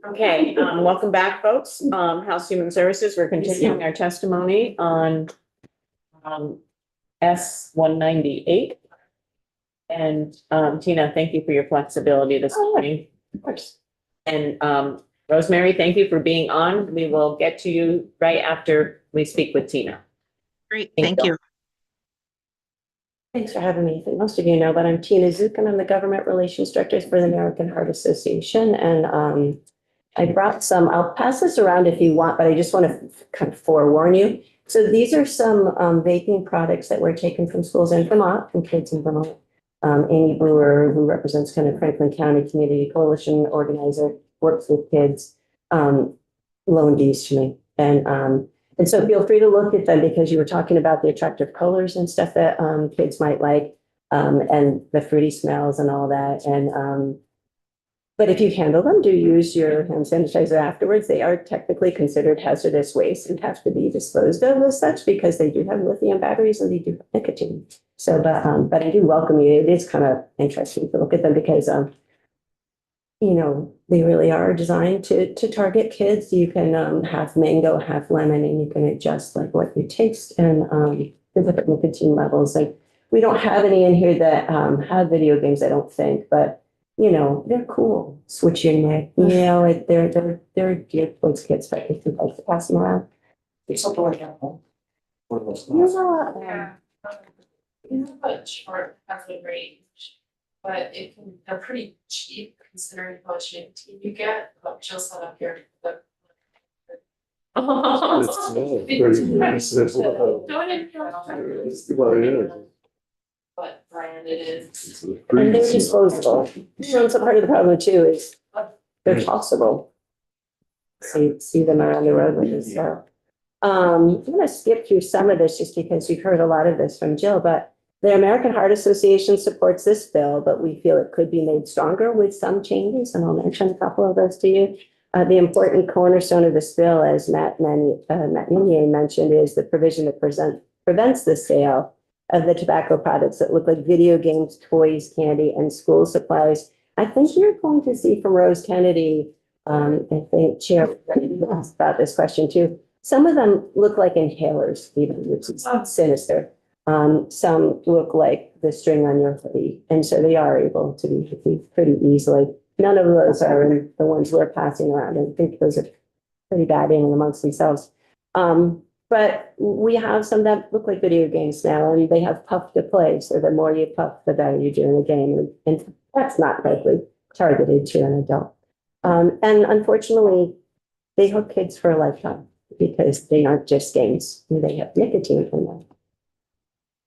Okay, welcome back, folks. House Human Services, we're continuing our testimony on S 198. And Tina, thank you for your flexibility this morning. Of course. And Rosemary, thank you for being on. We will get to you right after we speak with Tina. Great, thank you. Thanks for having me. I think most of you know, but I'm Tina Zook and I'm the Government Relations Director for the American Heart Association. And I brought some, I'll pass this around if you want, but I just want to kind of forewarn you. So these are some vaping products that were taken from schools in Vermont, from kids in Vermont. Amy Brewer, who represents kind of Franklin County Community Coalition organizer, works with kids, loaned these to me. And so feel free to look at them because you were talking about the attractive colors and stuff that kids might like, and the fruity smells and all that. And but if you handle them, do use your hand sanitizer afterwards. They are technically considered hazardous waste and have to be disposed of as such because they do have lithium batteries and they do have nicotine. So, but I do welcome you. It is kind of interesting to look at them because you know, they really are designed to target kids. You can have mango, have lemon, and you can adjust like what you taste and the different nicotine levels. Like we don't have any in here that have video games, I don't think, but you know, they're cool. Switch your neck, you know, they're geared towards kids, but if you'd like to pass them around. It's something like that. One of those. You know what? But short has a range, but they're pretty cheap considering how much nicotine you get, but Jill set up here. It's pretty expensive. Well, it is. What brand it is. It's And pretty they're cheap. disposable. You know, some part of the problem too is they're tossable. See them around the roadways, so. I'm gonna skip through some of this just because you've heard a lot of this from Jill, but the American Heart Association supports this bill, but we feel it could be made stronger with some changes, and I'll mention a couple of those to you. The important cornerstone of this bill, as Matt Meunier mentioned, is the provision that prevents the sale of the tobacco products that look like video games, toys, candy, and school supplies. I think you're going to see from Rose Kennedy, I think Chair asked about this question too. Some of them look like inhalers, even, which is sinister. Some look like the string on your hoodie, and so they are able to be pretty easily. None of those are in the ones we're passing around. I think those are pretty bad in and amongst themselves. But we have some that look like video games now, and they have puff to play. So the more you puff, the better you do in the game. And that's not likely targeted to an adult. And unfortunately, they hook kids for a lifetime because they aren't just games. They have nicotine in them.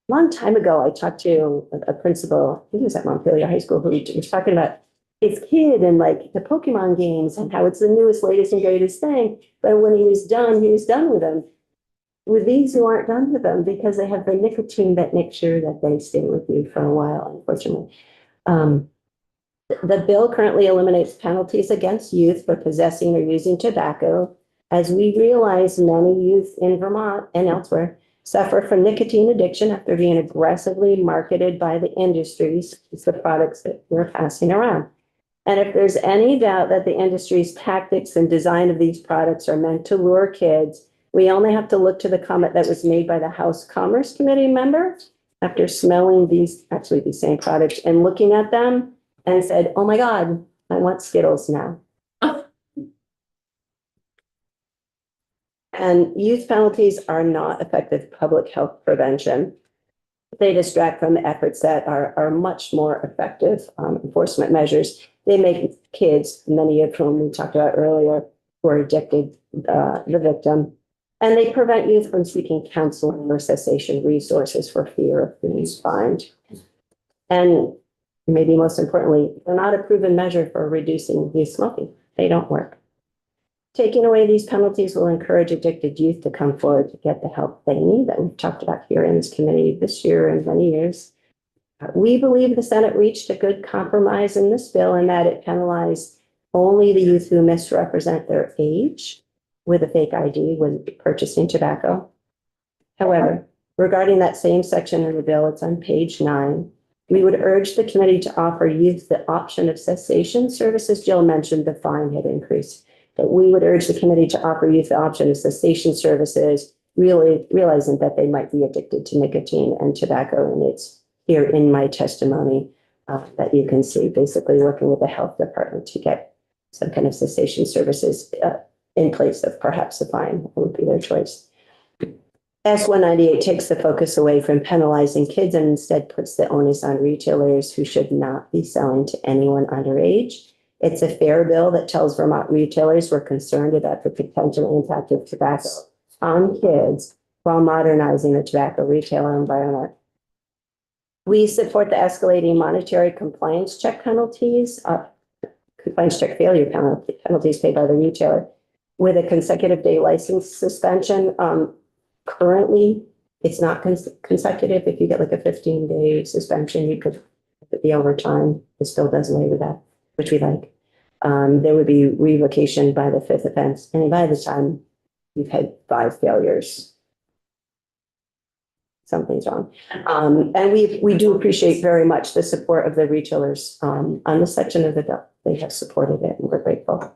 A long time ago, I talked to a principal, he was at Montpelier High School, who was talking about his kid and like the Pokemon games and how it's the newest, latest and greatest thing. But when he was done with them. With these who aren't done with them because they have the nicotine that makes sure that they stay with you for a while, unfortunately. The bill currently eliminates penalties against youth for possessing or using tobacco, as we realize many youth in Vermont and elsewhere suffer from nicotine addiction after being aggressively marketed by the industries, it's the products that we're passing around. And if there's any doubt that the industry's tactics and design of these products are meant to lure kids, we only have to look to the comment that was made by the House Commerce Committee member after smelling these same products and looking at them and said, oh my God, I want Skittles now. And youth penalties are not effective public health prevention. They distract from efforts that are much more effective enforcement measures. They make kids, many of whom we talked about earlier, who are addicted, the victim. And they prevent youth from seeking counseling or cessation resources for fear of being fined. And maybe most importantly, they're not a proven measure for reducing youth smoking. They don't work. Taking away these penalties will encourage addicted youth to come forward to get the help they need that we've talked about here in this committee this year and many years. We believe the Senate reached a good compromise in this bill in that it penalized only the youth who misrepresent their age with a fake ID when purchasing tobacco. However, regarding that same section of the bill, it's on page 9. We would urge the committee to offer youth the option of cessation services. Jill mentioned the fine had increased, but we would urge the committee to offer youth the option of cessation services, really realizing that they might be addicted to nicotine and tobacco. And it's here in my testimony that you can see, basically working with the health department to get some kind of cessation services in place of perhaps a fine would be their choice. S198 takes the focus away from penalizing kids and instead puts the onus on retailers who should not be selling to anyone underage. It's a fair bill that tells Vermont retailers we're concerned about the potential impact of tobacco on kids while modernizing the tobacco retailer environment. We support the escalating monetary compliance check penalties, compliance check failure penalties paid by the retailer with a consecutive day license suspension. Currently, it's not consecutive. If you get like a 15-day suspension, you could be over time. This bill does away with that, which we like. There would be revocation by the 5th offense. And by the time you've had 5 failures, something's wrong. And we do appreciate very much the support of the retailers on this section of the bill. They have supported it and we're grateful.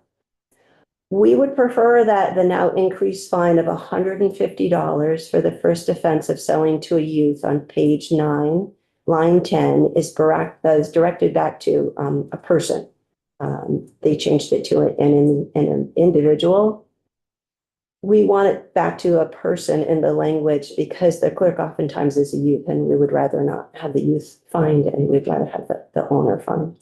We would prefer that the now increased fine of $150 for the first offense of selling to a youth on page 9, line 10 is directed back to a person. They changed it to an individual. We want it back to a person in the language because the clerk oftentimes is a youth and we would rather not have the youth fined and we'd rather have the owner fined.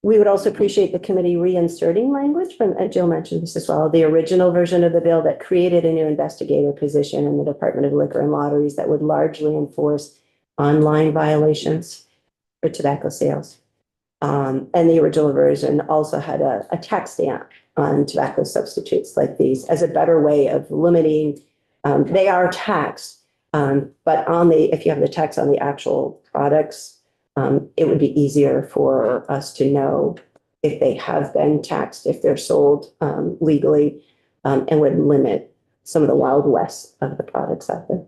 We would also appreciate the committee reinserting language from, and Jill mentioned this as well, the original version of the bill that created a new investigator position in the Department of Liquor and Lotteries that would largely enforce online violations for tobacco sales. And the original version also had a tax stamp on tobacco substitutes like these as a better way of limiting, they are taxed, but if you have the tax on the actual products, it would be easier for us to know if they have been taxed, if they're sold legally, and would limit some of the wild west of the products out there.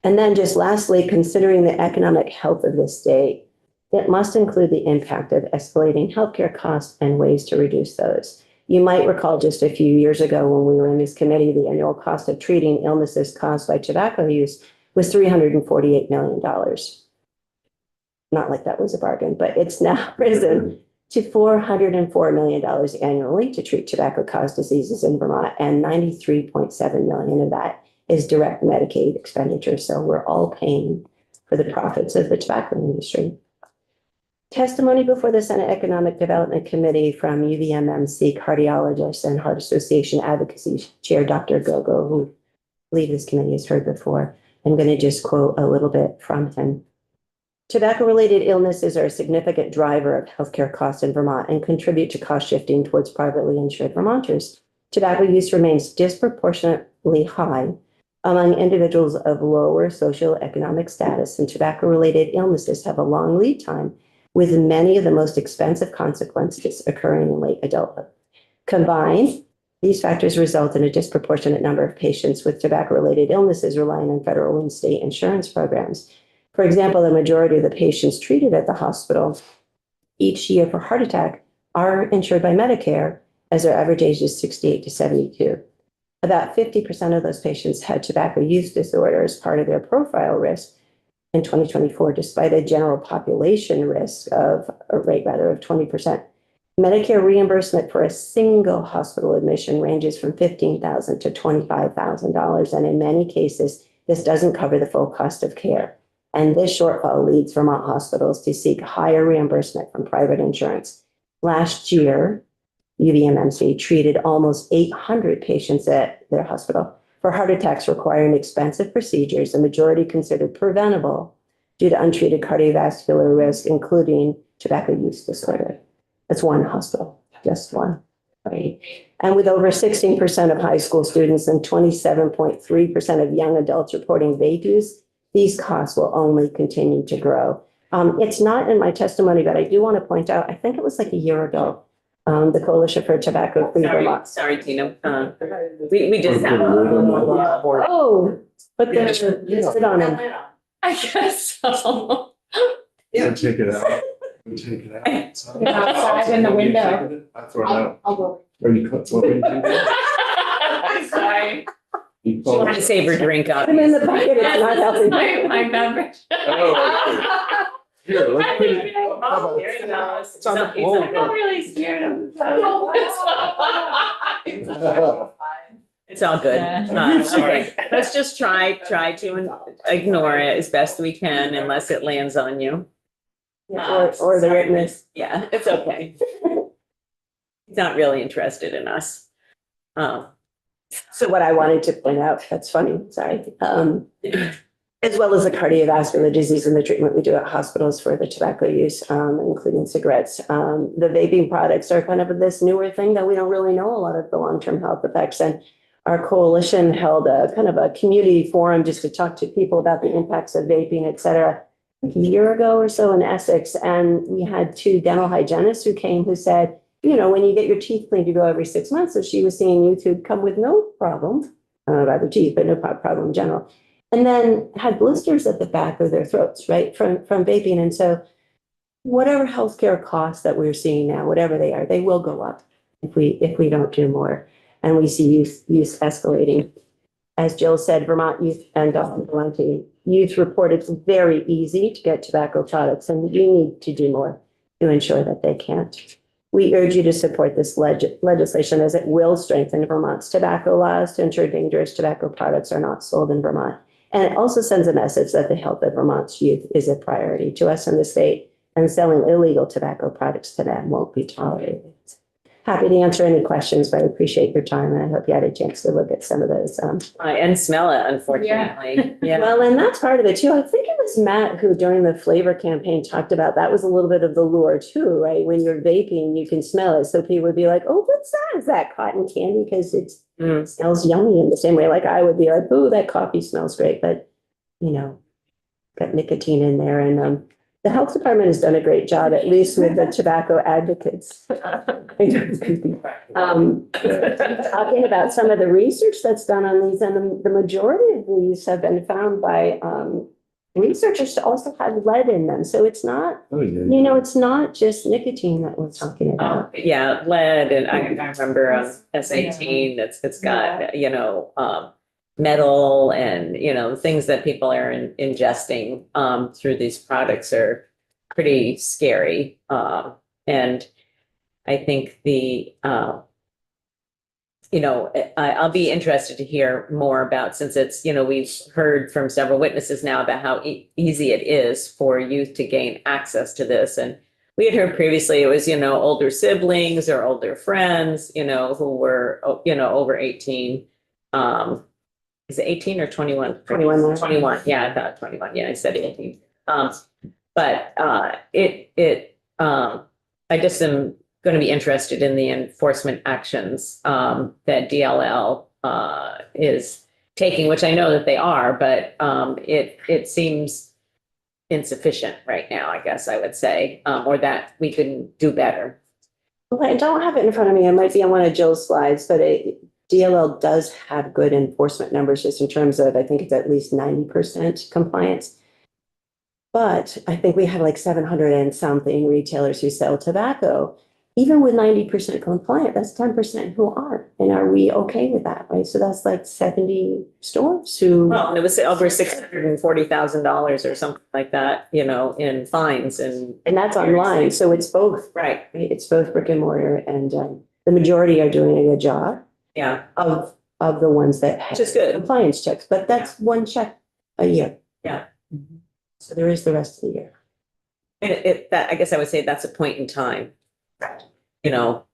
And then just lastly, considering the economic health of the state, it must include the impact of escalating healthcare costs and ways to reduce those. You might recall just a few years ago when we were in this committee, the annual cost of treating illnesses caused by tobacco use was $348 million. Not like that was a bargain, but it's now risen to $404 million annually to treat tobacco-caused diseases in Vermont, and $93.7 million of that is direct Medicaid expenditure. So we're all paying for the profits of the tobacco industry. Testimony before the Senate Economic Development Committee from UVMMC cardiologist and Heart Association Advocacy Chair, Dr. Gogo, who I believe this committee has heard before. I'm going to just quote a little bit from him. Tobacco-related illnesses are a significant driver of healthcare costs in Vermont and contribute to cost shifting towards privately insured Vermonters. Tobacco use remains disproportionately high among individuals of lower socioeconomic status, and tobacco-related illnesses have a long lead time, with many of the most expensive consequences occurring in late adulthood. Combined, these factors result in a disproportionate number of patients with tobacco-related illnesses relying on federal and state insurance programs. For example, the majority of the patients treated at the hospital each year for heart attack are insured by Medicare, as their average age is 68 to 72. About 50% of those patients had tobacco use disorder as part of their profile risk in 2024, despite a general population risk of a rate rather of 20%. Medicare reimbursement for a single hospital admission ranges from $15,000 to $25,000, and in many cases, this doesn't cover the full cost of care. And this shortfall leads Vermont hospitals to seek higher reimbursement from private insurance. Last year, UVMMC treated almost 800 patients at their hospital for heart attacks requiring expensive procedures, a majority considered preventable due to untreated cardiovascular risk, including tobacco use disorder. That's one hospital, just one. Right. And with over 16% of high school students and 27.3% of young adults reporting vape use, these costs will only continue to grow. It's not in my testimony, but I do want to point out, I think it was like a year ago, the Coalition for Tobacco Free Vermont. Sorry, Tina. We just have. Oh, but there's sit on it. I guess so. And take it out. And take it out. So- Outside in the When you window. take it, I throw it out. I'll go. Or you cut, what do you do? Sorry. You She call wanted to save her drink up. Put them in the bucket, it's not healthy. My membership. Oh, Here, let's put it. Oh, how about- There you go. It's on the He's floor. like, I'm not really scared of It's all good. Yeah. Okay. Let's just try to ignore it as best we can unless it lands on you. Or the witness. Yeah, it's okay. He's not really interested in us. So what I wanted to point out, that's funny, sorry, as well as the cardiovascular disease and the treatment we do at hospitals for the tobacco use, including cigarettes. The vaping products are kind of this newer thing that we don't really know a lot of the long-term health effects. And our coalition held a kind of a community forum just to talk to people about the impacts of vaping, et cetera, a year ago or so in Essex. And we had two dental hygienists who came who said, you know, when you get your teeth cleaned, you go every 6 months. So she was seeing youth who'd come with no problem, I don't know about their teeth, but no problem in general. And then had blisters at the back of their throats, right, from vaping. And so whatever healthcare costs that we're seeing now, whatever they are, they will go up if we don't do more. And we see use escalating. As Jill said, Vermont Youth and Dr. Valenti, youth report it's very easy to get tobacco products, and we need to do more to ensure that they can't. We urge you to support this legislation as it will strengthen Vermont's tobacco laws to ensure dangerous tobacco products are not sold in Vermont. And it also sends a message that the health of Vermont's youth is a priority to us in the state, and selling illegal tobacco products to them won't be tolerated. Happy to answer any questions, but I appreciate your time, and I hope you had a chance to look at some of those. And smell it, unfortunately. Yeah. Well, and that's part of it too. I think it was Matt who during the flavor campaign talked about that was a little bit of the lure too, right? When you're vaping, you can smell it. So people would be like, oh, what's that? Is that cotton candy? Because it smells yummy in the same way. Like I would be like, oh, that coffee smells great. But, you know, got nicotine in there. And the health department has done a great job, at least with the tobacco advocates. Talking about some of the research that's done on these, and the majority of these have been found by researchers to also have lead in them. So it's not, Oh, yeah. you know, it's not just nicotine that we're talking about. Yeah, lead, and I remember S18, it's got, you know, metal and, you know, things that people are ingesting through these products are pretty scary. And I think you know, I'll be interested to hear more about, since it's, you know, we've heard from several witnesses now about how easy it is for youth to gain access to this. And we had heard previously it was, you know, older siblings or older friends, you know, who were, you know, over 18. Is it 18 or 21? 21. 21, yeah, I thought 21, yeah, I said 18. But I just am going to be interested in the enforcement actions that DLL is taking, which I know that they are, but it seems insufficient right now, I guess I would say, or that we can do better. Well, I don't have it in front of me. It might be on one of Jill's slides, but DLL does have good enforcement numbers just in terms of, I think it's at least 90% compliance. But I think we have like 700 and something retailers who sell tobacco. Even with 90% compliant, that's 10% who aren't. And are we okay with that, right? So that's like 70 stores who. Well, and it was over $640,000 or something like that, you know, in fines and. And that's online, so it's both, Right, right? It's both brick and mortar, and the majority are doing a good job yeah, of the ones that have which is good. compliance checks, but that's one check a year. Yeah. So there is the rest of the year. And that, I guess I would say that's a point in time, you know,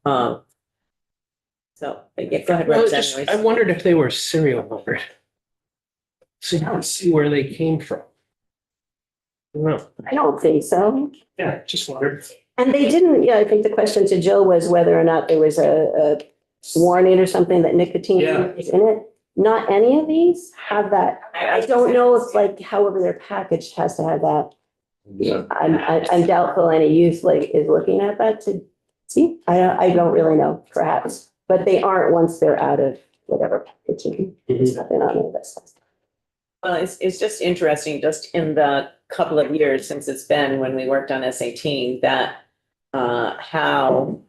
so, yeah, go ahead, Well, Representative I Royce. wondered if they were serial numbered. So you can see where they came from. No, I don't think so. yeah, just wondered. And they didn't, yeah, I think the question to Jill was whether or not there was a warning or something that nicotine Yeah. is in it. Not any of these have that. I don't know if like however they're packaged has to have that. Yeah. I'm doubtful any youth like is looking at that to see. I don't really know, perhaps, but they aren't once they're out of whatever packaging. There's nothing on it that says. Well, it's just interesting, just in the couple of years since it's been when we worked on S18, that how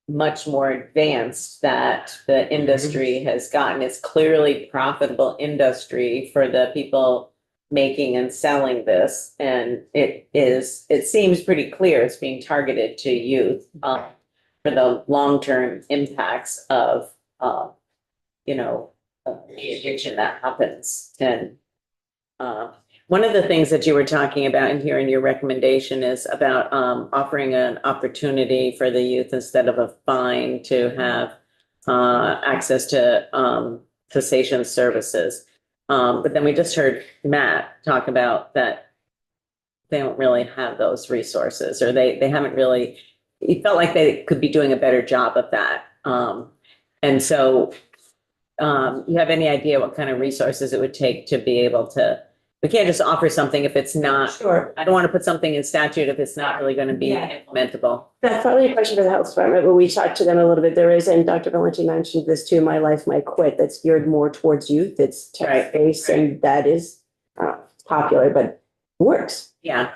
much more advanced that the industry has gotten. It's clearly profitable industry for the people making and selling this. And it seems pretty clear it's being targeted to youth for the long-term impacts of, you know, the addiction that happens. And one of the things that you were talking about in here in your recommendation is about offering an opportunity for the youth instead of a fine to have access to cessation services. But then we just heard Matt talk about that they don't really have those resources, or they haven't really, he felt like they could be doing a better job of that. And so you have any idea what kind of resources it would take to be able to, we can't just offer something if it's not, Sure. I don't want to put something in statute if it's not really going to be Yeah. implementable. That's probably a question for the health department, but we talked to them a little bit. There is, and Dr. Valenti mentioned this too, My Life, My Quit, that's geared more towards youth. It's text-based and that is popular, but works. Yeah,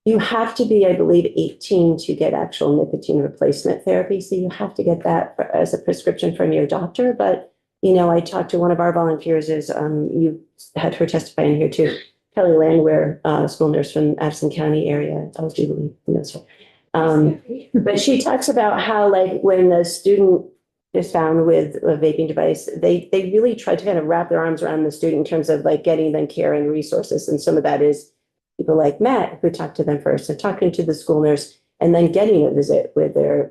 You have to be, I believe, 18 to get actual nicotine replacement therapy. So you have to get that as a prescription from your doctor. But, you know, I talked to one of our volunteers is, you had her testify in here too, Kelly Landwehr, school nurse from Addison County area. I was believe, knows her. But she talks about how, like, when the student is found with a vaping device, they really try to kind of wrap their arms around the student in terms of like getting them care and resources. And some of that is people like Matt who talked to them first and talking to the school nurse and then getting a visit with their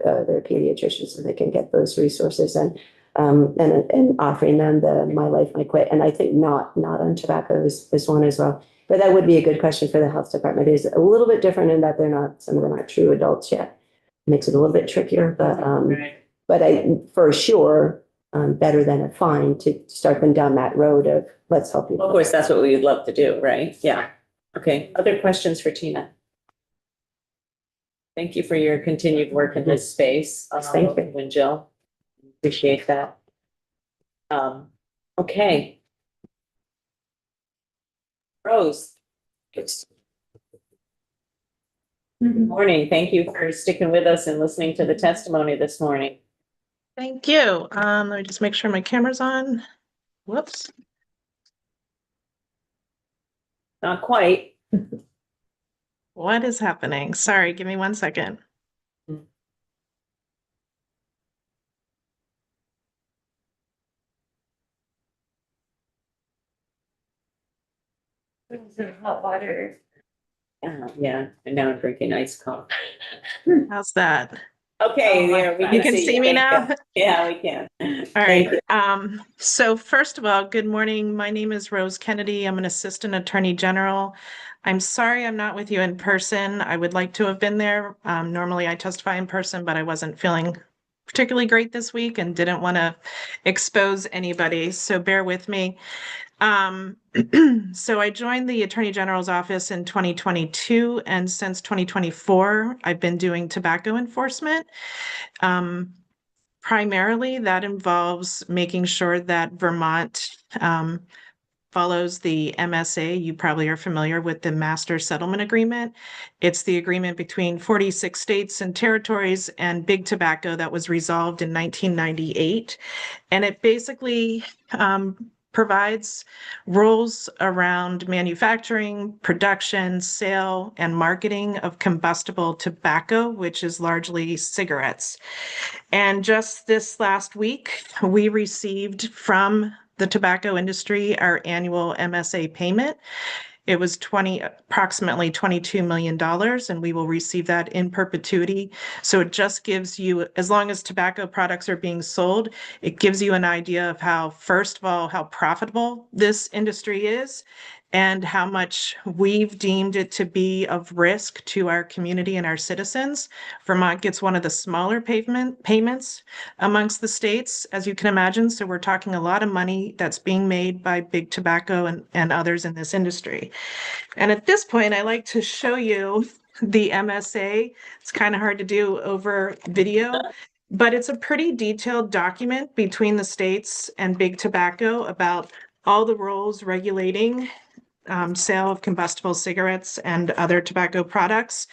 pediatrician so they can get those resources and offering them the My Life, My Quit. And I think not on tobacco is one as well. But that would be a good question for the health department. It is a little bit different in that some of them aren't true adults yet. Makes it a little bit trickier, but I, for sure, better than a fine to start them down that road of let's help you. of course, that's what we would love to do, right? Yeah. Okay, other questions for Tina? Thank you for your continued work in this space. Thank you. And Jill, appreciate that. Okay. Rose. Good morning. Thank you for sticking with us and listening to the testimony this morning. Thank you. Let me just make sure my camera's on. Whoops. Not quite. What is happening? Sorry, give me 1 second. Hot water. Yeah, and now I'm drinking iced coffee. How's that? Okay, there we You can see me Thank now? you. Yeah, we can. All right. So first of all, good morning. My name is Rose Kennedy. I'm an assistant attorney general. I'm sorry I'm not with you in person. I would like to have been there. Normally I testify in person, but I wasn't feeling particularly great this week and didn't want to expose anybody. So bear with me. So I joined the Attorney General's office in 2022, and since 2024, I've been doing tobacco enforcement. Primarily, that involves making sure that Vermont follows the MSA. You probably are familiar with the Master Settlement Agreement. It's the agreement between 46 states and territories and Big Tobacco that was resolved in 1998. And it basically provides rules around manufacturing, production, sale, and marketing of combustible tobacco, which is largely cigarettes. And just this last week, we received from the tobacco industry our annual MSA payment. It was approximately $22 million, and we will receive that in perpetuity. So it just gives you, as long as tobacco products are being sold, it gives you an idea of how, first of all, how profitable this industry is and how much we've deemed it to be of risk to our community and our citizens. Vermont gets one of the smaller payments amongst the states, as you can imagine. So we're talking a lot of money that's being made by Big Tobacco and others in this industry. And at this point, I like to show you the MSA. It's kind of hard to do over video, but it's a pretty detailed document between the states and Big Tobacco about all the rules regulating sale of combustible cigarettes and other tobacco products.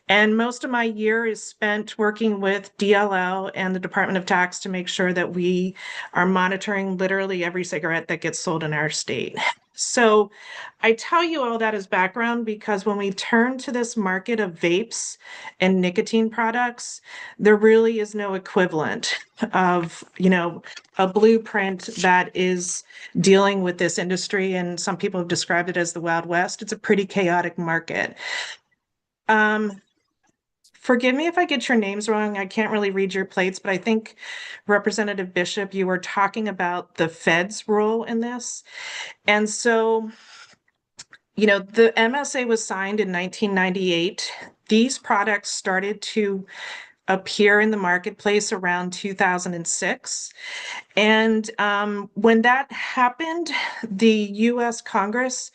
And most of my year is spent working with DLL and the Department of Tax to make sure that we are monitoring literally every cigarette that gets sold in our state. So I tell you all that as background because when we turn to this market of vapes and nicotine products, there really is no equivalent of, a blueprint that is dealing with this industry. And some people have described it as the Wild West. It's a pretty chaotic market. Forgive me if I get your names wrong. I can't really read your plates, but I think Representative Bishop, you were talking about the Fed's role in this. And so, the MSA was signed in 1998. These products started to appear in the marketplace around 2006. And when that happened, the US Congress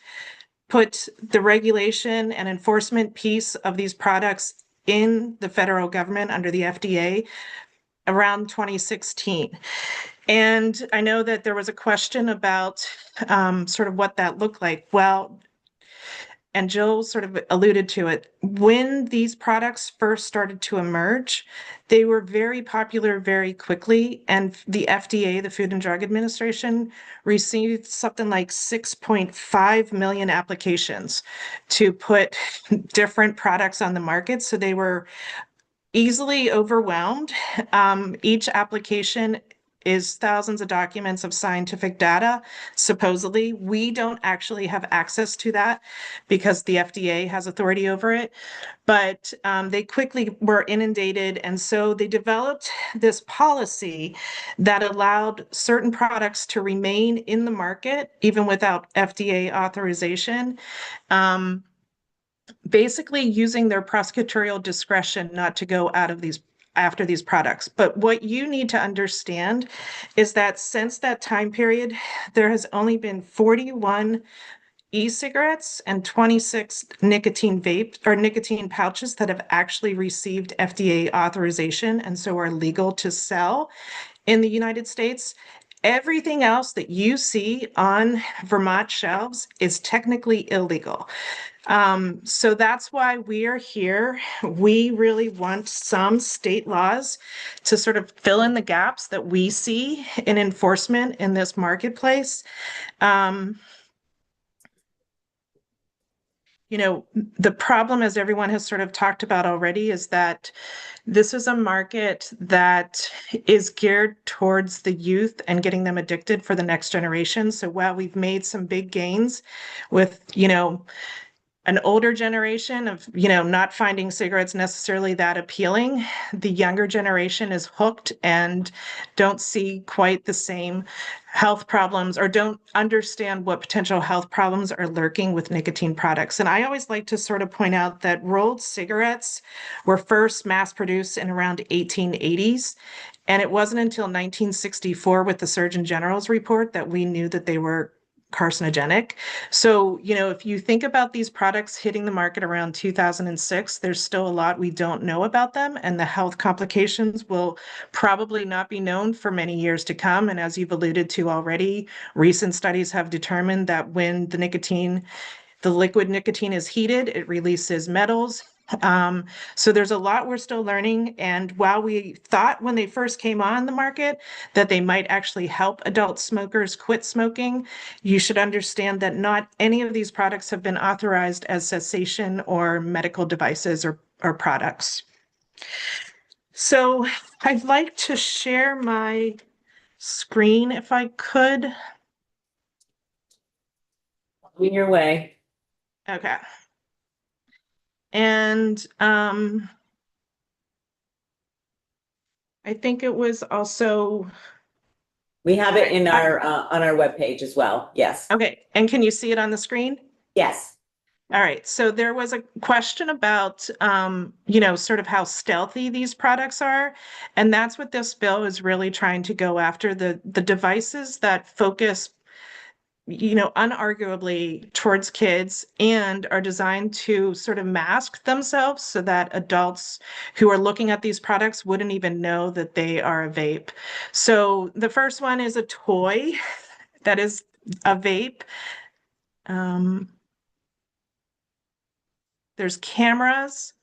put the regulation and enforcement piece of these products in the federal government under the FDA around 2016. And I know that there was a question about sort of what that looked like. Well, and Jill sort of alluded to it. When these products first started to emerge, they were very popular very quickly. And the FDA, the Food and Drug Administration, received something like 6.5 million applications to put different products on the market. So they were easily overwhelmed. Each application is thousands of documents of scientific data. Supposedly, we don't actually have access to that because the FDA has authority over it. But they quickly were inundated. And so they developed this policy that allowed certain products to remain in the market, even without FDA authorization. Basically using their prosecutorial discretion not to go after these products. But what you need to understand is that since that time period, there has only been 41 e-cigarettes and 26 nicotine vapes or nicotine pouches that have actually received FDA authorization and so are legal to sell in the United States. Everything else that you see on Vermont shelves is technically illegal. So that's why we are here. We really want some state laws to sort of fill in the gaps that we see in enforcement in this marketplace. The problem, as everyone has sort of talked about already, is that this is a market that is geared towards the youth and getting them addicted for the next generation. So while we've made some big gains with, an older generation of, not finding cigarettes necessarily that appealing, the younger generation is hooked and don't see quite the same health problems or don't understand what potential health problems are lurking with nicotine products. And I always like to sort of point out that rolled cigarettes were first mass produced in around 1880s. And it wasn't until 1964 with the Surgeon General's report that we knew that they were carcinogenic. So, if you think about these products hitting the market around 2006, there's still a lot we don't know about them, and the health complications will probably not be known for many years to come. And as you've alluded to already, recent studies have determined that when the liquid nicotine is heated, it releases metals. So there's a lot we're still learning. And while we thought when they first came on the market that they might actually help adult smokers quit smoking, you should understand that not any of these products have been authorized as cessation or medical devices or products. So I'd like to share my screen if I could. In your way. Okay. And I think it was also, We have it in our, on our webpage as well. Yes. okay, and can you see it on the screen? Yes. All right, so there was a question about, sort of how stealthy these products are. And that's what this bill is really trying to go after, the devices that focus unarguably towards kids and are designed to sort of mask themselves so that adults who are looking at these products wouldn't even know that they are a vape. So the first one is a toy that is a vape. There's cameras.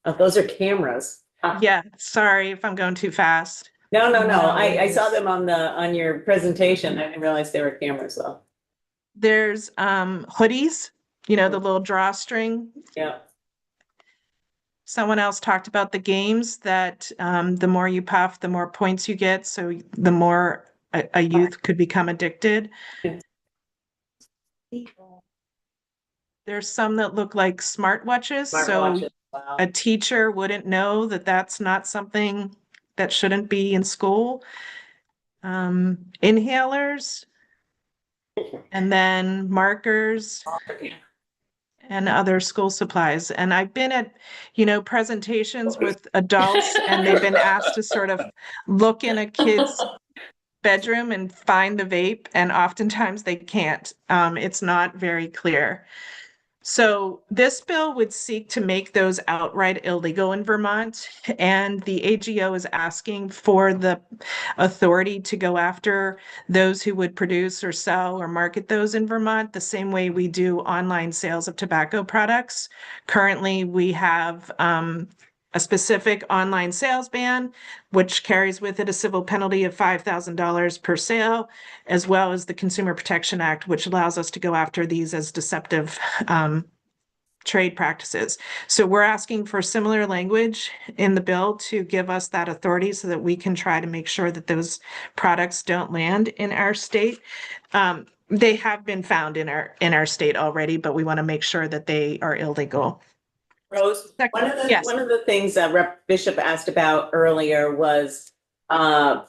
Oh, those are cameras. Yeah, sorry if I'm going too fast. No, no, no. No, I saw it's- them on your presentation. I didn't realize they were cameras though. There's hoodies, the little drawstring. Yeah. Someone else talked about the games that the more you puff, the more points you get. So the more a youth could become addicted. There's some that look like smartwatches. So Smartwatches. Wow. a teacher wouldn't know that that's not something that shouldn't be in school. Inhalers, and then markers and other school supplies. And I've been at, presentations with adults and they've been asked to sort of look in a kid's bedroom and find the vape, and oftentimes they can't. It's not very clear. So this bill would seek to make those outright illegal in Vermont, and the AGO is asking for the authority to go after those who would produce or sell or market those in Vermont, the same way we do online sales of tobacco products. Currently, we have a specific online sales ban, which carries with it a civil penalty of $5,000 per sale, as well as the Consumer Protection Act, which allows us to go after these as deceptive trade practices. So we're asking for similar language in the bill to give us that authority so that we can try to make sure that those products don't land in our state. They have been found in our state already, but we want to make sure that they are illegal. Rose, Yes. one of the things that Rep Bishop asked about earlier was, what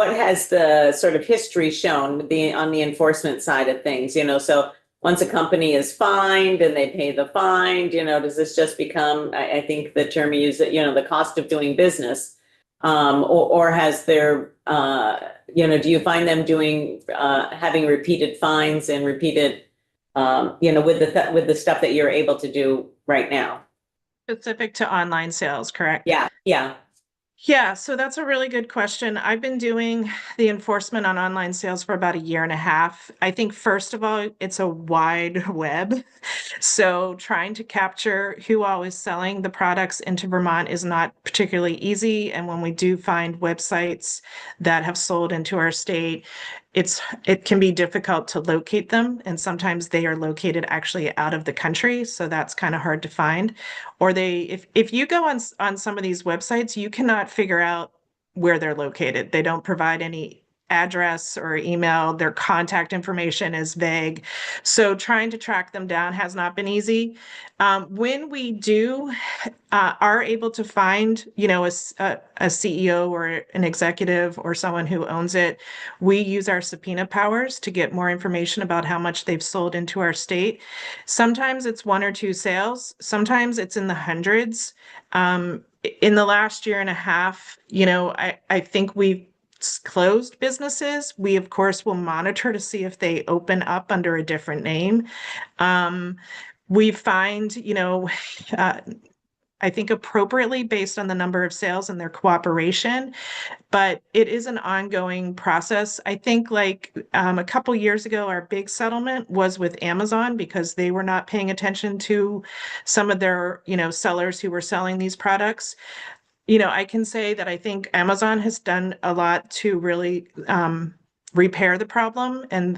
has the sort of history shown on the enforcement side of things, so once a company is fined and they pay the fine, does this just become, I think the term you use, the cost of doing business? Or has there, do you find them having repeated fines and repeated, with the stuff that you're able to do right now? Specific to online sales, correct? Yeah, yeah. Yeah, so that's a really good question. I've been doing the enforcement on online sales for about 1.5 years. I think, first of all, it's a wide web. So trying to capture who all is selling the products into Vermont is not particularly easy. And when we do find websites that have sold into our state, it can be difficult to locate them. And sometimes they are located actually out of the country. So that's kind of hard to find. Or if you go on some of these websites, you cannot figure out where they're located. They don't provide any address or email. Their contact information is vague. So trying to track them down has not been easy. When we are able to find, a CEO or an executive or someone who owns it, we use our subpoena powers to get more information about how much they've sold into our state. Sometimes it's 1 or 2 sales. Sometimes it's in the hundreds. In the last 1.5 years, I think we've closed businesses. We, of course, will monitor to see if they open up under a different name. We find, I think appropriately based on the number of sales and their cooperation, but it is an ongoing process. I think a couple years ago, our big settlement was with Amazon because they were not paying attention to some of their, sellers who were selling these products. I can say that I think Amazon has done a lot to really repair the problem, and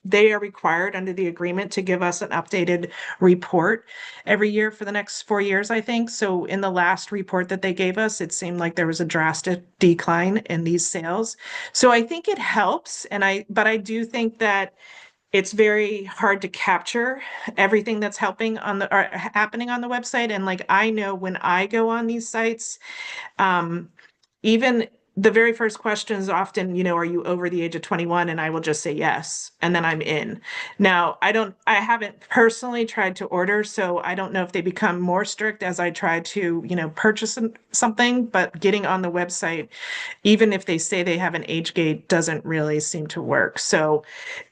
they are required under the agreement to give us an updated report every year for the next 4 years, I think. So in the last report that they gave us, it seemed like there was a drastic decline in these sales. So I think it helps, but I do think that it's very hard to capture everything that's happening on the website. And I know when I go on these sites, even the very first question is often, are you over the age of 21? And I will just say yes, and then I'm in. Now, I haven't personally tried to order, so I don't know if they become more strict as I try to, purchase something, but getting on the website, even if they say they have an age gate, doesn't really seem to work. So,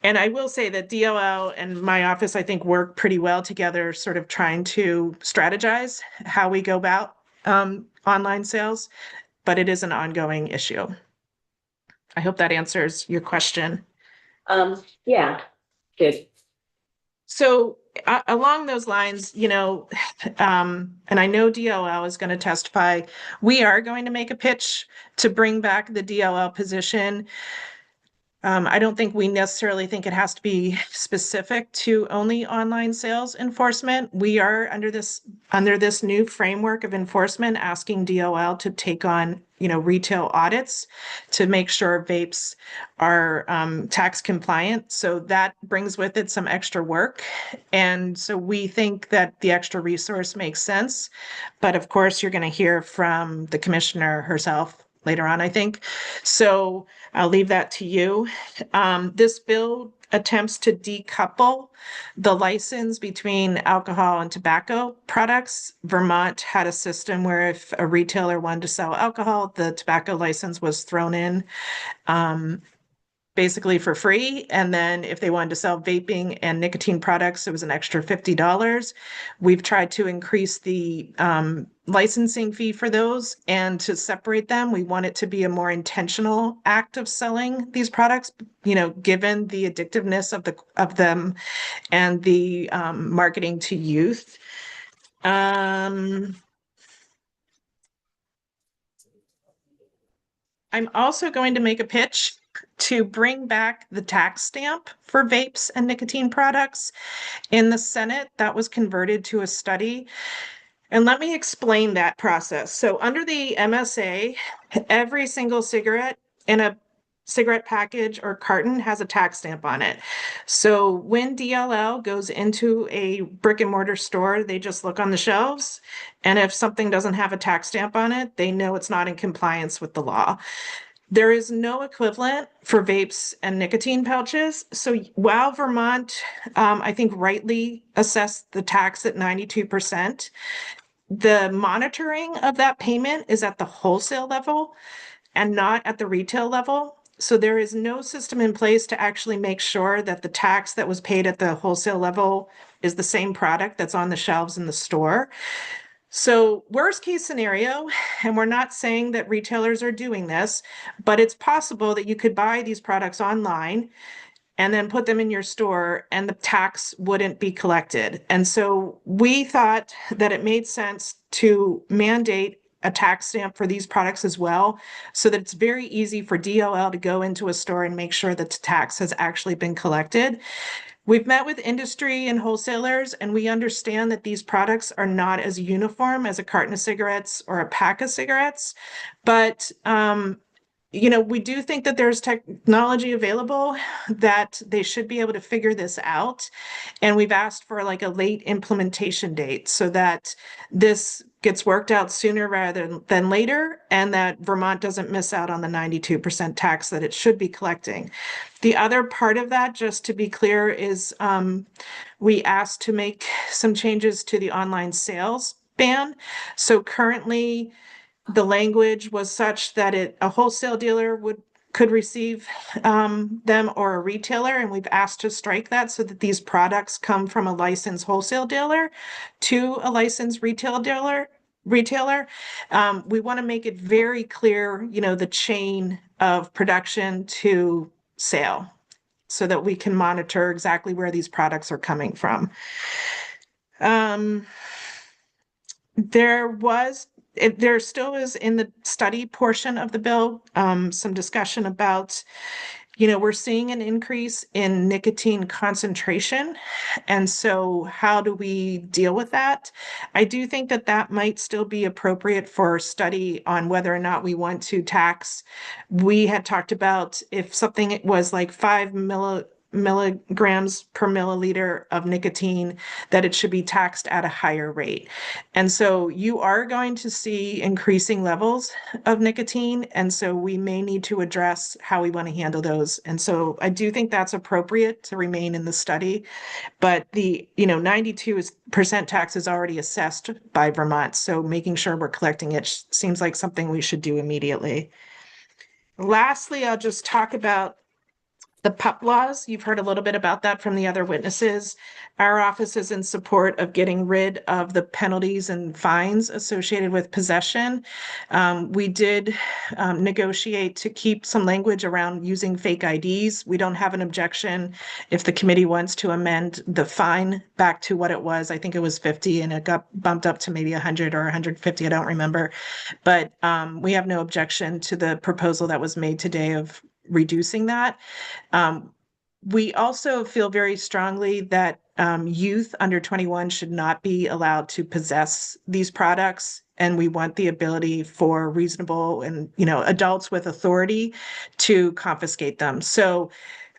and I will say that DOL and my office, I think, work pretty well together, sort of trying to strategize how we go about online sales, but it is an ongoing issue. I hope that answers your question. Yeah, good. So along those lines, and I know DLL is going to testify, we are going to make a pitch to bring back the DLL position. I don't think we necessarily think it has to be specific to only online sales enforcement. We are under this new framework of enforcement, asking DOL to take on, retail audits to make sure vapes are tax compliant. So that brings with it some extra work. And so we think that the extra resource makes sense. But of course, you're going to hear from the commissioner herself later on, I think. So I'll leave that to you. This bill attempts to decouple the license between alcohol and tobacco products. Vermont had a system where if a retailer wanted to sell alcohol, the tobacco license was thrown in. Basically for free. And then if they wanted to sell vaping and nicotine products, it was an extra $50. We've tried to increase the licensing fee for those, and to separate them, we want it to be a more intentional act of selling these products, given the addictiveness of them and the marketing to youth. I'm also going to make a pitch to bring back the tax stamp for vapes and nicotine products. In the Senate, that was converted to a study. And let me explain that process. So under the MSA, every single cigarette in a cigarette package or carton has a tax stamp on it. So when DLL goes into a brick and mortar store, they just look on the shelves. And if something doesn't have a tax stamp on it, they know it's not in compliance with the law. There is no equivalent for vapes and nicotine pouches. So while Vermont, I think, rightly assessed the tax at 92%, the monitoring of that payment is at the wholesale level and not at the retail level. So there is no system in place to actually make sure that the tax that was paid at the wholesale level is the same product that's on the shelves in the store. So worst case scenario, and we're not saying that retailers are doing this, but it's possible that you could buy these products online and then put them in your store and the tax wouldn't be collected. And so we thought that it made sense to mandate a tax stamp for these products as well, so that it's very easy for DOL to go into a store and make sure that the tax has actually been collected. We've met with industry and wholesalers, and we understand that these products are not as uniform as a carton of cigarettes or a pack of cigarettes. But, we do think that there's technology available that they should be able to figure this out. And we've asked for like a late implementation date so that this gets worked out sooner rather than later, and that Vermont doesn't miss out on the 92% tax that it should be collecting. The other part of that, just to be clear, is we asked to make some changes to the online sales ban. So currently, the language was such that a wholesale dealer could receive them, or a retailer, and we've asked to strike that so that these products come from a licensed wholesale dealer to a licensed retailer. We want to make it very clear, the chain of production to sale, so that we can monitor exactly where these products are coming from. There still is, in the study portion of the bill, some discussion about, we're seeing an increase in nicotine concentration. And so how do we deal with that? I do think that that might still be appropriate for study on whether or not we want to tax. We had talked about if something was like 5 milligrams per milliliter of nicotine, that it should be taxed at a higher rate. And so you are going to see increasing levels of nicotine. And so we may need to address how we want to handle those. And so I do think that's appropriate to remain in the study. But the 92% tax is already assessed by Vermont. So making sure we're collecting it seems like something we should do immediately. Lastly, I'll just talk about the PUP laws. You've heard a little bit about that from the other witnesses. Our office is in support of getting rid of the penalties and fines associated with possession. We did negotiate to keep some language around using fake IDs. We don't have an objection if the committee wants to amend the fine back to what it was. I think it was 50 and it got bumped up to maybe 100 or 150. I don't remember. But we have no objection to the proposal that was made today of reducing that. We also feel very strongly that youth under 21 should not be allowed to possess these products. And we want the ability for reasonable and, adults with authority to confiscate them. So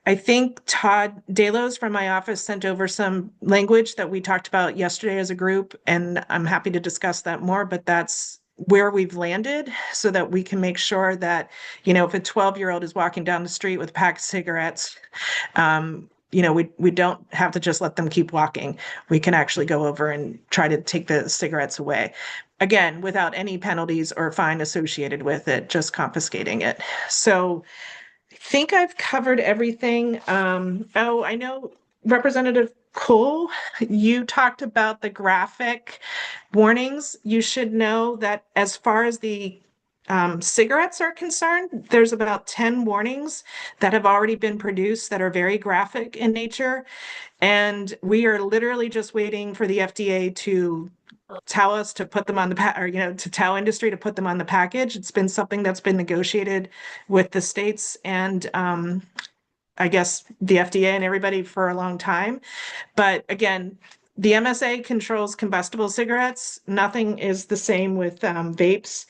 I think Todd Delos from my office sent over some language that we talked about yesterday as a group, and I'm happy to discuss that more, but that's where we've landed so that we can make sure that, if a 12-year-old is walking down the street with a pack of cigarettes, we don't have to just let them keep walking. We can actually go over and try to take the cigarettes away. Again, without any penalties or fine associated with it, just confiscating it. So I think I've covered everything. I know Representative Cole, you talked about the graphic warnings. You should know that as far as the cigarettes are concerned, there's about 10 warnings that have already been produced that are very graphic in nature. And we are literally just waiting for the FDA to tell us to put them on the to tell industry to put them on the package. It's been something that's been negotiated with the states and I guess the FDA and everybody for a long time. But again, the MSA controls combustible cigarettes. Nothing is the same with vapes.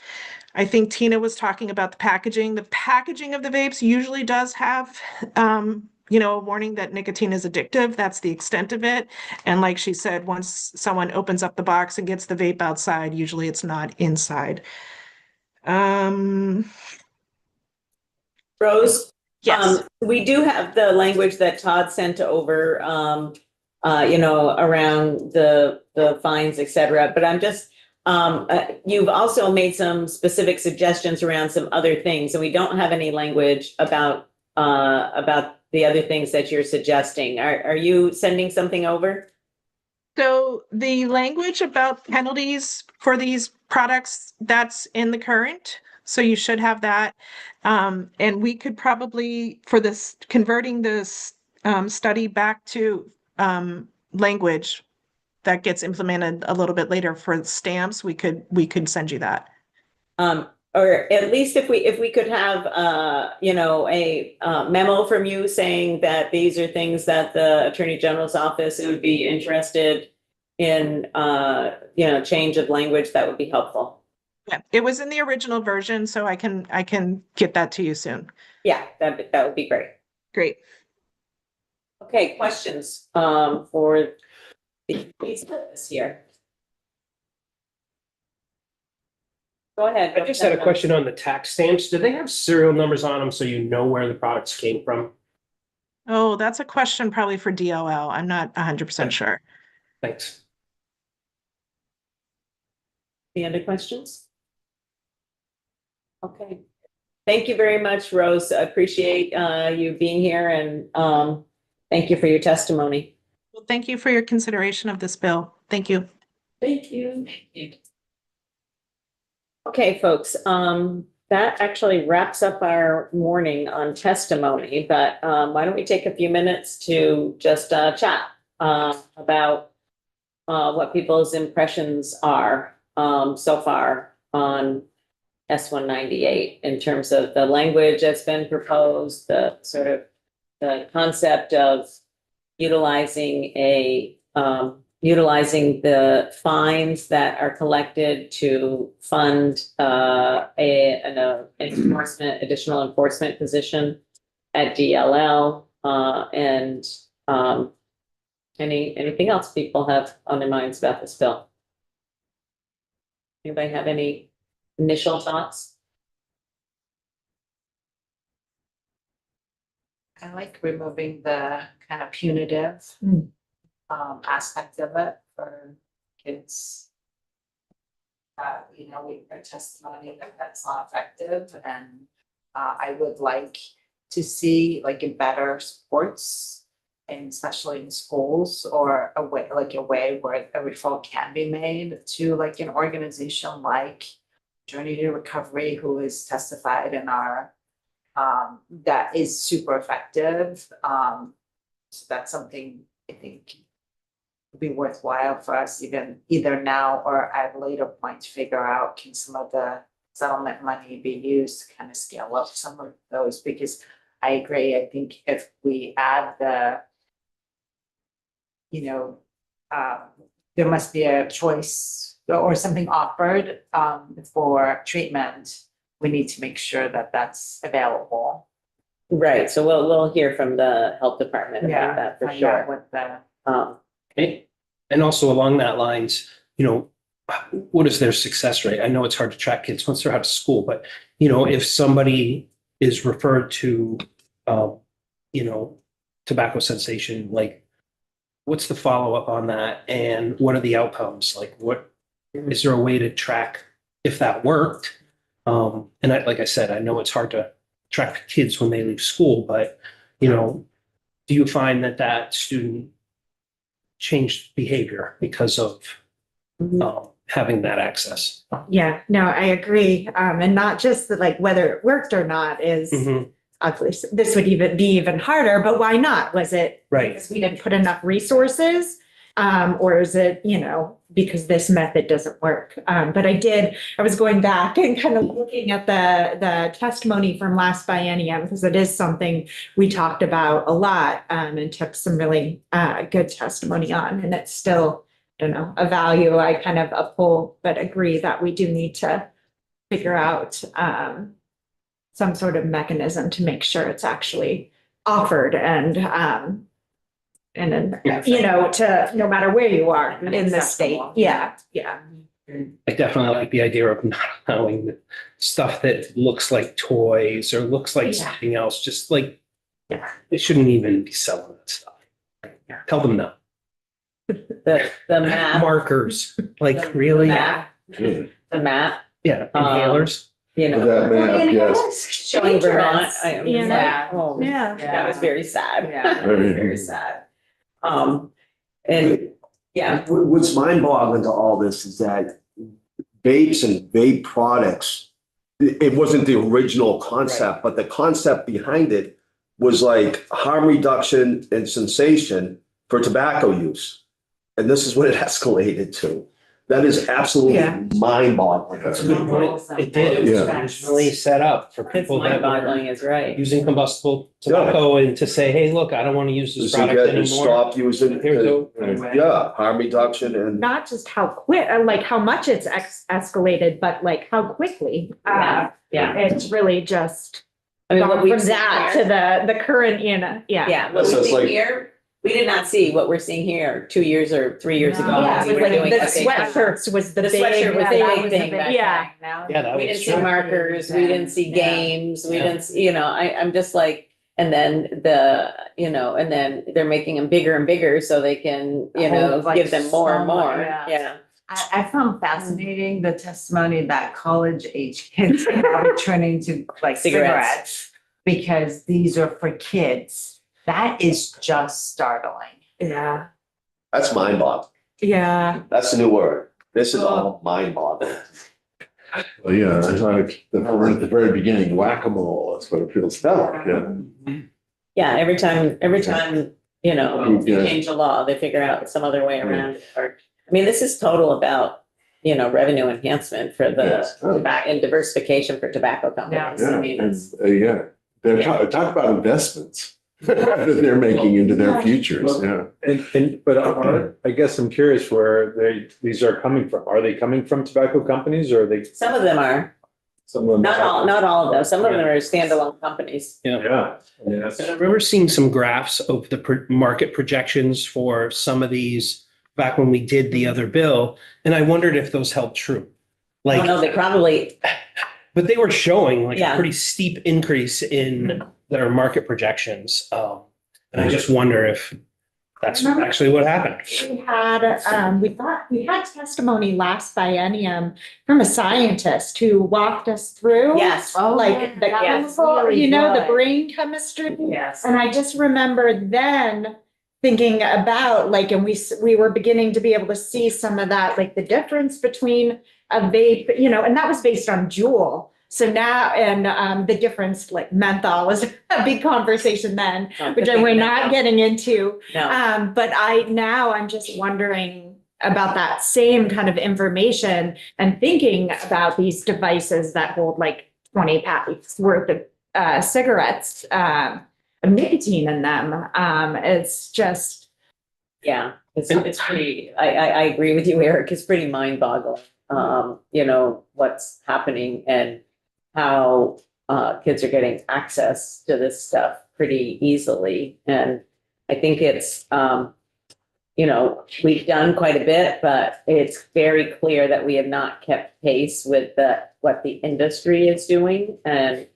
I think Tina was talking about the packaging. The packaging of the vapes usually does have a warning that nicotine is addictive. That's the extent of it. And like she said, once someone opens up the box and gets the vape outside, usually it's not inside. Rose? Yes. We do have the language that Todd sent over, around the fines, et cetera, but I'm just, you've also made some specific suggestions around some other things, and we don't have any language about the other things that you're suggesting. Are you sending something over? So the language about penalties for these products, that's in the current. So you should have that. And we could probably, for this, converting this study back to language that gets implemented a little bit later for stamps, we could send you that. Or at least if we could have, a memo from you saying that these are things that the Attorney General's office would be interested in, change of language, that would be helpful. Yeah, it was in the original version, so I can get that to you soon. Yeah, that would be great. Great. Okay, questions, for the this year? Go ahead. I just had a question on the tax stamps. Do they have serial numbers on them so you know where the products came from? Oh, that's a question probably for DLL. I'm not 100% sure. Thanks. Any other questions? Okay. Thank you very much, Rose. I appreciate you being here, and thank you for your testimony. Well, thank you for your consideration of this bill. Thank you. Thank you. Okay, folks, that actually wraps up our morning on testimony, but why don't we take a few minutes to just chat about what people's impressions are so far on S-198 in terms of the language that's been proposed, the sort of the concept of utilizing the fines that are collected to fund an additional enforcement position at DLL, and anything else people have on their minds about this bill. Anybody have any initial thoughts? I like removing the kind of punitive aspect of it for kids. We heard testimony that that's not effective, and I would like to see like a better sports, and especially in schools, or a way where a referral can be made to like an organization like Journey to Recovery, who is testified in our that is super effective. So that's something I think would be worthwhile for us even either now or at a later point to figure out, can some of the settlement money be used to kind of scale up some of those? Because I agree, I think if we add the, there must be a choice or something offered for treatment. We need to make sure that that's available. Right, so we'll hear from the health department about that for Find out sure. what the, And also along that lines, what is their success rate? I know it's hard to track kids once they're out of school, but if somebody is referred to, tobacco cessation, like what's the follow-up on that and what are the outcomes? Like is there a way to track if that worked? And like I said, I know it's hard to track kids when they leave school, but do you find that student changed behavior because of having that access? Yeah, no, I agree. And not just that, like, whether it worked or not is ugly. This would even be even harder, but why not? Was it Right. because we didn't put enough resources? Or is it, because this method doesn't work? But I was going back and kind of looking at the testimony from last biennium, because it is something we talked about a lot, and took some really good testimony on, and it's still, a value I kind of uphold, but agree that we do need to figure out some sort of mechanism to make sure it's actually offered and then, to, no matter where you are in the state. Accessible. Yeah. I definitely like the idea of not allowing the stuff that looks like toys or looks like Yeah. something else, just like, Yeah. they shouldn't even be selling that stuff. Tell them no. The map, Markers, like really? map, Good. the map, Yeah, inhalers. That map, yes. showing Vermont. I am just like, Yeah. oh, Yeah. that was very sad. Yeah. That was very sad. And yeah, What's mind-boggling to all this is that vapes and vape products, it wasn't the original concept, but the concept behind it was like harm reduction and sensation for tobacco use. And this is what it escalated to. That is absolutely Yeah. mind-boggling. That's a good point. It did. It was Yeah. originally set up for it's people that were mind-boggling is right. using combustible tobacco and to say, hey, look, I don't want to use this Just to product get and anymore. stop using, Here's a- yeah, harm reduction and Not just how quick, like how much it's escalated, but like how quickly. Yeah. It's really just I mean, what gone we've from seen that here- to the current, yeah. Yeah, what So we it's see like- here, we did not see what we're seeing here 2 years or 3 years ago. No. Yeah, when it we was were like doing the SAT. sweatshirts was the The big. sweatshirt was the that big was thing big- back Yeah. Yeah, that We was didn't see true. markers, we didn't see Yeah. games, we Yeah. didn't, I'm just like, and then and then they're making them bigger and bigger so they can, Oh, like give them more and so much, more. yeah. Yeah. I found fascinating the testimony that college age kids are now returning to like Cigarettes. cigarettes. Because these are for kids. That is just startling. Yeah, that's mind-boggling. yeah. That's the new word. This is all mind-boggling. Well, yeah, it's like at the very beginning, whack-a-mole, that's what it feels like, yeah. Yeah, every time, you Yeah. change the law, they figure out some other way around it. Or, I mean, this is total about, revenue enhancement for the Yes. Oh. tobacco and diversification for tobacco companies. I Yeah, mean, and, it's, yeah, they're talk about investments that they're making into their futures, yeah. But I guess I'm curious where these are coming from. Are they coming from tobacco companies or are they, some of them are, some of them? not all of them. Some of them are standalone companies. Yeah. I mean, that's, And I remember seeing some graphs of the market projections for some of these back when we did the other bill, and I wondered if those held true. Oh, no, they probably, But they were showing like a Yeah. pretty steep increase in their market projections. And I just wonder if That's actually what happened. We had testimony last biennium from a scientist who walked us through. Yes. Like the Yes. chemical, you know, the good. brain chemistry. Yes. And I just remember then thinking about like, and we were beginning to be able to see some of that, like the difference between a vape, you know, and that was based on Juul. So now, and the difference, like menthol was a big conversation then, which we're not getting into. No. But I'm just wondering about that same kind of information and thinking about these devices that hold like 20 packs worth of cigarettes, nicotine in them. It's just. Yeah, it's pretty, I agree with you, Eric. It's pretty mind boggling. You know, what's happening and how kids are getting access to this stuff pretty easily. And I think it's, you know, we've done quite a bit, but it's very clear that we have not kept pace with what the industry is doing. And,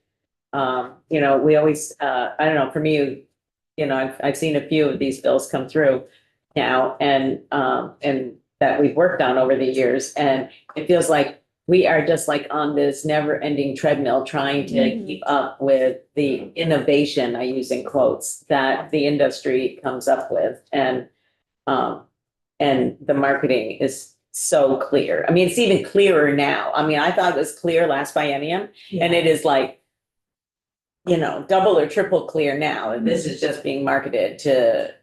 you know, we always, I don't know, for me, you know, I've seen a few of these bills come through now and that we've worked on over the years. And it feels like we are just like on this never ending treadmill trying to keep up with the innovation, I use in quotes, that the industry comes up with. And the marketing is so clear. I mean, it's even clearer now. I mean, I thought it was clear last biennium and it is like, you know, double or triple clear now. And this is just being marketed to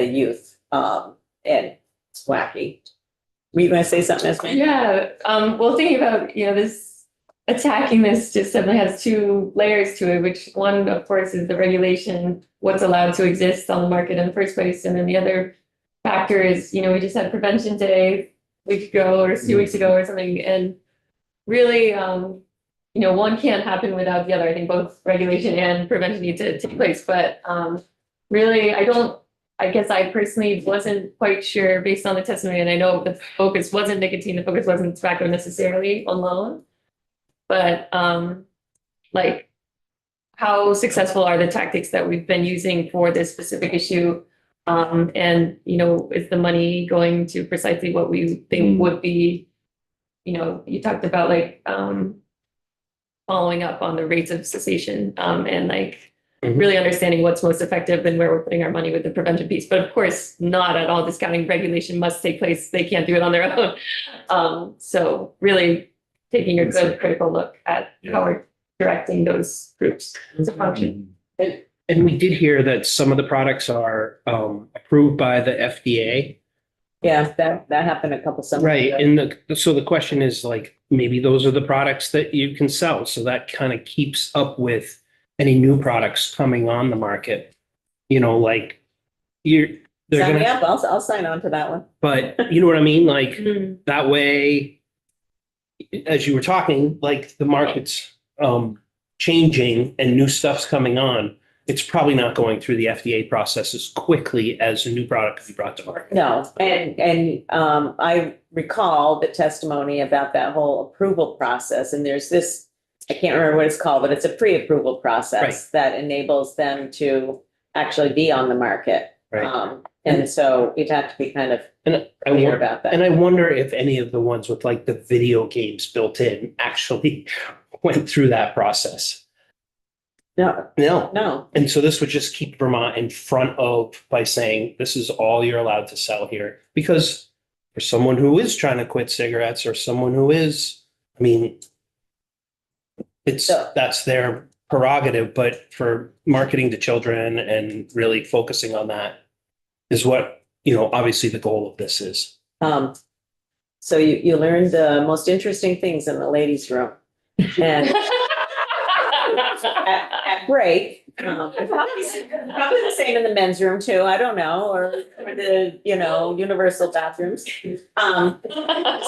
youth. And it's wacky. Were you going to say something, Esme? Yeah, well, thinking about, you know, this attacking this just definitely has two layers to it, which one, of course, is the regulation, what's allowed to exist on the market in the first place. And then the other factor is, you know, we just had Prevention Day a week ago or 2 weeks ago or something. And really, you know, one can't happen without the other. I think both regulation and prevention need to take place. But really, I guess I personally wasn't quite sure based on the testimony, and I know the focus wasn't nicotine, the focus wasn't tobacco necessarily alone. But like, how successful are the tactics that we've been using for this specific issue? And, you know, is the money going to precisely what we think would be, you know, you talked about like following up on the rates of cessation and like, really understanding what's most effective and where we're putting our money with the prevention piece. But of course, not at all discounting regulation must take place. They can't do it on their own. So really taking a good critical look at how we're directing those groups to function. And we did hear that some of the products are approved by the FDA. Yeah, that happened a couple summers Right. ago. And so the question is like, maybe those are the products that you can sell. So that kind of keeps up with any new products coming on the market, you know, like they're Sign me gonna, up, I'll sign on to that one. but you know what I mean? Like that way, as you were talking, like the market's changing and new stuff's coming on. It's probably not going through the FDA process as quickly as a new product can be brought to market. No, and I recall the testimony about that whole approval process, and there's this, I can't remember what it's called, but it's a pre-approval process that enables them to actually be on the market. Right. And so you'd have to be kind of And clear about that. And I wonder if any of the ones with like the video games built in actually went through that process. No. And so this would just keep Vermont in front of by saying, this is all you're allowed to sell here. Because for someone who is trying to quit cigarettes or someone who is, I mean, that's their prerogative, but for marketing to children and really focusing on that is what, you know, obviously the goal of this is. So you learned the most interesting things in the ladies' room. And at break, probably the same in the men's room too, I don't know, or the, you know, universal bathrooms.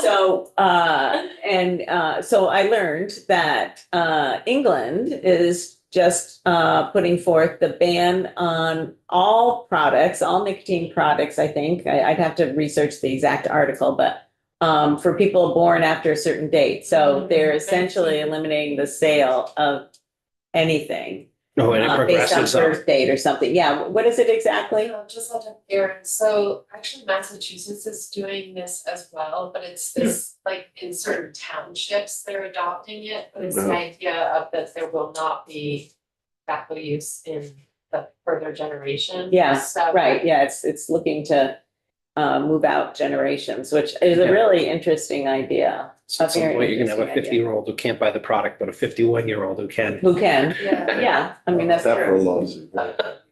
So I learned that England is just putting forth the ban on all products, all nicotine products, I think. I'd have to research the exact article, but for people born after a certain date. So they're essentially eliminating the sale of anything. Oh, and it based on progresses up. birth date or something. Yeah, what is it exactly? Just out of Aaron, so actually Massachusetts is doing this as well, but it's this, like, in certain townships, they're adopting it, but it's the idea of that there will not be tobacco use in the further generation. Yeah, So- right, yeah, it's looking to move out generations, which is a Yeah. really interesting idea. So at some very point, you can have a interesting idea. 50-year-old who can't buy the product, but a 51-year-old who can. Who can, Yeah. yeah, I mean, that's That for a true. lawsuit. But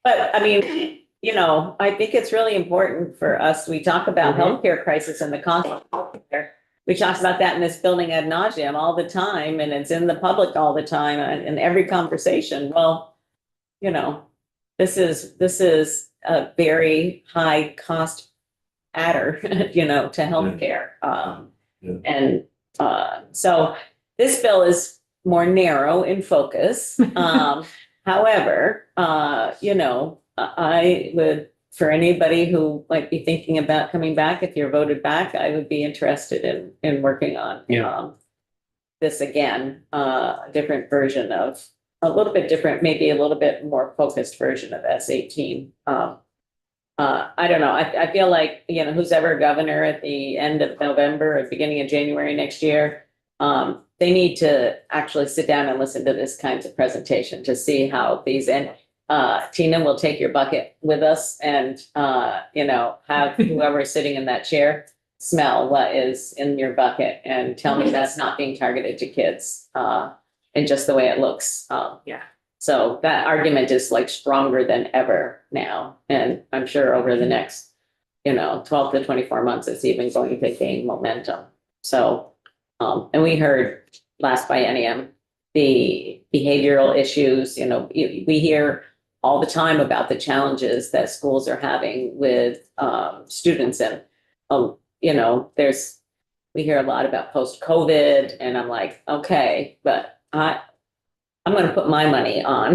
I mean, you know, I think it's really important for us, we talk about healthcare crisis and the cost of healthcare. We talk about that in this building ad nauseum all the time, and it's in the public all the time, and in every conversation. Well, you know, this is a very high cost adder, you know, to healthcare. Yeah. And so this bill is more narrow in focus. However, you know, I would, for anybody who might be thinking about coming back, if you're voted back, I would be interested in working on this again, a different version of, a little bit different, maybe a little bit more focused version of S18. I don't know, I feel like, you know, who's ever governor at the end of November or beginning of January next year, they need to actually sit down and listen to this kinds of presentation to see how these, and Tina will take your bucket with us and, you know, have whoever's sitting in that chair smell what is in your bucket and tell me that's not being targeted to kids, and just the way it looks. Yeah. So that argument is like stronger than ever now. And I'm sure over the next, you know, 12 to 24 months, it's even going to gain momentum. So, and we heard last biennium, the behavioral issues, you know, we hear all the time about the challenges that schools are having with students. And, you know, we hear a lot about post-COVID, and I'm like, okay, but I'm going to put my money on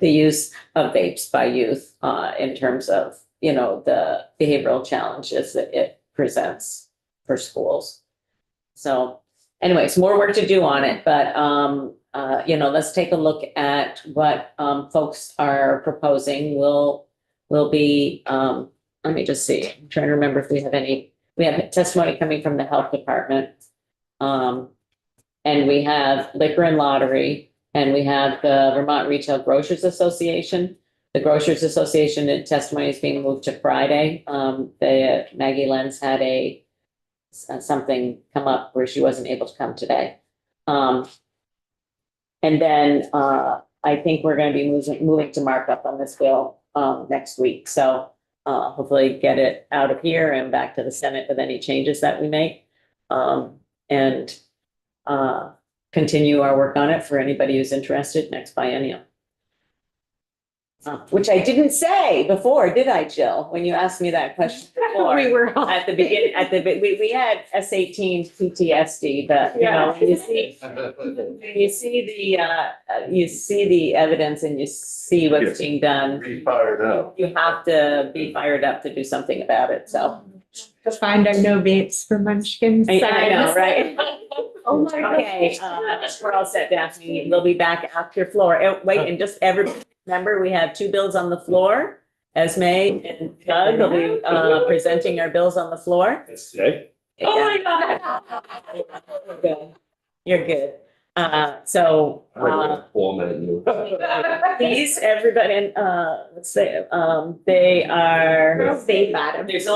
the use of vapes by youth in terms of, you know, the behavioral challenges that it presents for schools. So anyways, more work to do on it, but, you know, let's take a look at what folks are proposing. We'll be, let me just see, I'm trying to remember if we have testimony coming from the health department. And we have liquor and lottery. And we have the Vermont Retail Grocers Association. The Grocers Association testimony is being moved to Friday. Maggie Lenz had something come up where she wasn't able to come today. And then I think we're going to be moving to markup on this bill next week. So hopefully get it out of here and back to the Senate with any changes that we make. And continue our work on it for anybody who's interested next biennium. Which I didn't say before, did I, Jill? When you asked me that question before. We were At the beginning, we had S18 PTSD, but you know, you see the evidence and you see what's Yes. being done. Be fired up. You have to be fired up to do something about it, so. To find our no vapes for Munchkin. I know, right? Oh my God. Okay, we're all set, Daphne. We'll be back after floor. Wait, and just remember, we have two bills on the floor. Esme and Doug will be presenting our bills on the floor. Okay. Oh my God. You're good. You're good. So, please, everybody, and, let's say, they are, Safe, Adam. there's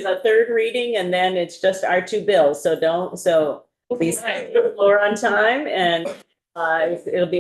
a third reading and then it's just our two bills. So please, hit the floor on time and, it'll be